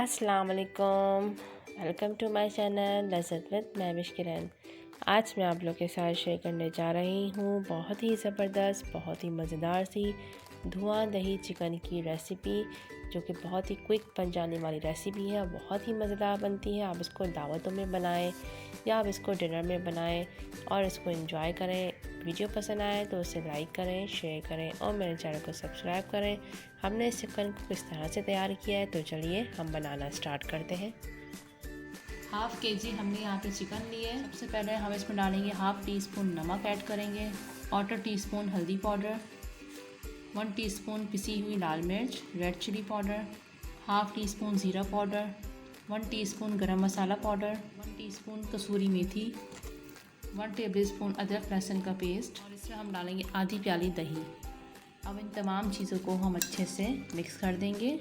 अस्सलाम वालेकुम, welcome to my channel Lazzat with Mahvish Kiran. आज मैं आप लोग के साथ शेयर करने जा रही हूँ बहुत ही ज़बरदस्त, बहुत ही मज़ेदार सी धुआं दही चिकन की रेसिपी, जो कि बहुत ही क्विक बन जाने वाली रेसिपी है। बहुत ही मज़ेदार बनती है। आप इसको दावतों में बनाएं या आप इसको डिनर में बनाएं और इसको एंजॉय करें। वीडियो पसंद आए तो उसे लाइक करें, शेयर करें और मेरे चैनल को सब्सक्राइब करें। हमने इस चिकन को किस तरह से तैयार किया है, तो चलिए हम बनाना स्टार्ट करते हैं। हाफ़ केजी हमने यहाँ पे चिकन लिए है। सबसे पहले हम इसमें डालेंगे हाफ़ टी स्पून नमक ऐड करेंगे, 1/4 टीस्पून हल्दी पाउडर, 1 टीस्पून पिसी हुई लाल मिर्च red chilli powder, half teaspoon ज़ीरा powder, 1 teaspoon garam masala powder, 1 टीस्पून कसूरी मेथी, 1 टेबलस्पून अदरक लहसुन का पेस्ट और इसमें हम डालेंगे आधी प्याली दही। अब इन तमाम चीज़ों को हम अच्छे से मिक्स कर देंगे।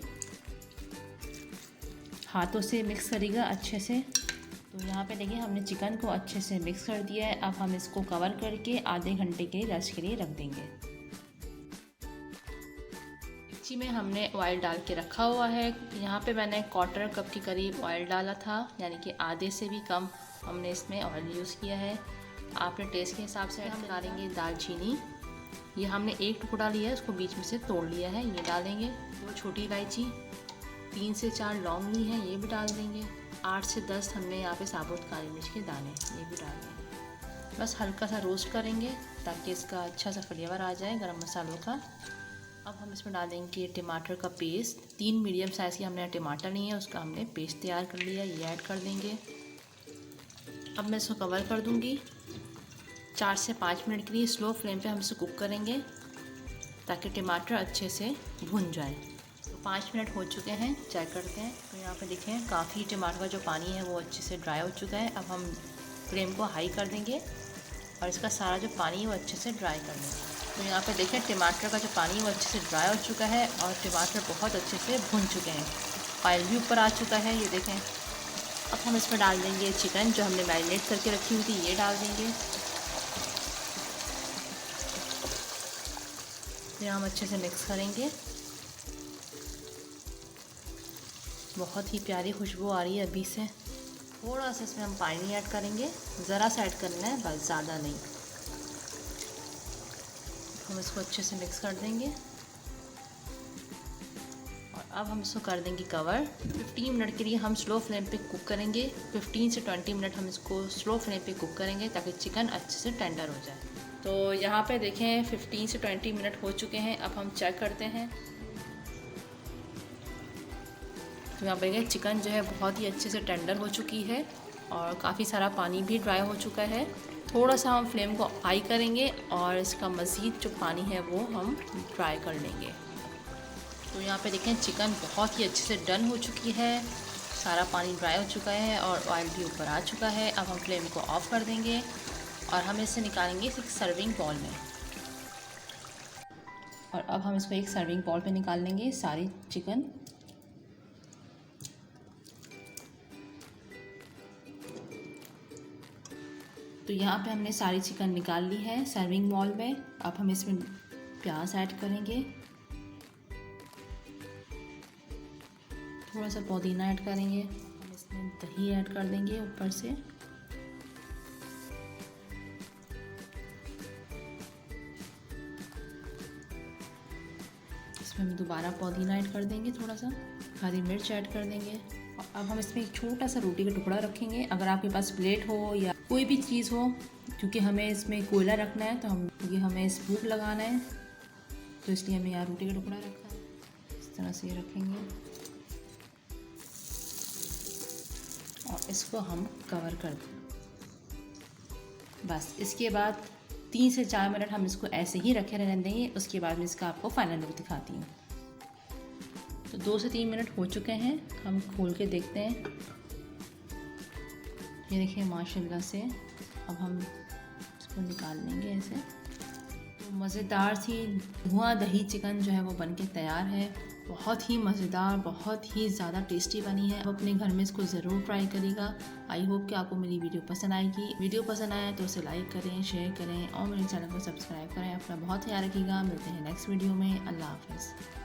हाथों से मिक्स करिएगा अच्छे से। तो यहाँ पे देखिए हमने चिकन को अच्छे से मिक्स कर दिया है। अब हम इसको कवर करके आधे घंटे के रेस्ट के लिए रख देंगे। मिर्ची में हमने ऑयल डाल के रखा हुआ है। यहाँ पे मैंने 1/4 कप के करीब ऑयल डाला था, यानी कि आधे से भी कम हमने इसमें ऑयल यूज़ किया है। आपने टेस्ट के हिसाब से हम डालेंगे दालचीनी। ये हमने एक टुकड़ा लिया है, उसको बीच में से तोड़ लिया है, ये डालेंगे। 2 छोटी इलायची, 3 से 4 लौंग ली हैं, ये भी डाल देंगे। 8 से 10 हमने यहाँ पे साबुत काली मिर्च के दाने, ये भी डाल देंगे। बस हल्का सा रोस्ट करेंगे ताकि इसका अच्छा सा फ्लेवर आ जाए गरम मसालों का। अब हम इसमें डाल देंगे टमाटर का पेस्ट। 3 मीडियम साइज़ की हमने टमाटर नहीं है, उसका हमने पेस्ट तैयार कर लिया, ये ऐड कर देंगे। अब मैं इसको कवर कर दूँगी। 4 से 5 मिनट के लिए स्लो फ्लेम पे हम इसे कुक करेंगे ताकि टमाटर अच्छे से भुन जाए। तो 5 मिनट हो चुके हैं, चेक करते हैं। तो यहाँ पे देखें काफ़ी टमाटर का जो पानी है वो अच्छे से ड्राई हो चुका है। अब हम फ्लेम को हाई कर देंगे और इसका सारा जो पानी है वो अच्छे से ड्राई कर देंगे। तो यहाँ पे देखें टमाटर का जो पानी है वो अच्छे से ड्राई हो चुका है और टमाटर बहुत अच्छे से भुन चुके हैं। ऑयल भी ऊपर आ चुका है, ये देखें। अब हम इसमें डाल देंगे चिकन जो हमने मैरिनेट करके रखी हुई थी, ये डाल देंगे। फिर हम अच्छे से मिक्स करेंगे। बहुत ही प्यारी खुशबू आ रही है अभी से। थोड़ा सा इसमें हम पानी ऐड करेंगे, ज़रा सा ऐड करना है, बस ज़्यादा नहीं। हम इसको अच्छे से मिक्स कर देंगे और अब हम इसको कर देंगे कवर। 15 मिनट के लिए हम स्लो फ्लेम पे कुक करेंगे। 15 से 20 मिनट हम इसको स्लो फ्लेम पे कुक करेंगे ताकि चिकन अच्छे से टेंडर हो जाए। तो यहाँ पे देखें 15 से 20 मिनट हो चुके हैं। अब हम चेक करते हैं। तो यहाँ पे चिकन जो है बहुत ही अच्छे से टेंडर हो चुकी है और काफ़ी सारा पानी भी ड्राई हो चुका है। थोड़ा सा हम फ्लेम को हाई करेंगे और इसका मज़ीद जो पानी है वो हम ड्राई कर लेंगे। तो यहाँ पे देखें चिकन बहुत ही अच्छे से डन हो चुकी है, सारा पानी ड्राई हो चुका है और ऑयल भी ऊपर आ चुका है। अब हम फ्लेम को ऑफ़ कर देंगे और हम इसे निकालेंगे एक सर्विंग बाउल में। और अब हम इसको एक सर्विंग बाउल पे निकाल लेंगे सारी चिकन। तो यहाँ पे हमने सारी चिकन निकाल ली है सर्विंग बाउल में। अब हम इसमें प्याज ऐड करेंगे, थोड़ा सा पुदीना ऐड करेंगे, हम इसमें दही ऐड कर देंगे ऊपर से। इसमें हम दोबारा पुदीना ऐड कर देंगे, थोड़ा सा हरी मिर्च ऐड कर देंगे। अब हम इसमें एक छोटा सा रोटी का टुकड़ा रखेंगे। अगर आपके पास प्लेट हो या कोई भी चीज़ हो, क्योंकि हमें इसमें कोयला रखना है, तो हमें स्पून लगाना है, तो इसलिए हमें यहाँ रोटी का टुकड़ा रखा है। इस तरह से ये रखेंगे और इसको हम कवर कर दें। बस इसके बाद 3 से 4 मिनट हम इसको ऐसे ही रखे रहने देंगे। उसके बाद मैं इसका आपको फाइनल लुक दिखाती हूँ। तो 2 से 3 मिनट हो चुके हैं, हम खोल के देखते हैं। ये देखिए माशाल्लाह से। अब हम इसको निकाल लेंगे ऐसे। तो मज़ेदार सी धुआं दही चिकन जो है वो बनके तैयार है। बहुत ही मज़ेदार, बहुत ही ज़्यादा टेस्टी बनी है। आप अपने घर में इसको ज़रूर ट्राई करिएगा। आई होप कि आपको मेरी वीडियो पसंद आएगी। वीडियो पसंद आए तो उसे लाइक करें, शेयर करें और मेरे चैनल को सब्सक्राइब करें। अपना बहुत ख्याल रखिएगा। मिलते हैं नेक्स्ट वीडियो में। अल्लाह हाफ़िज़।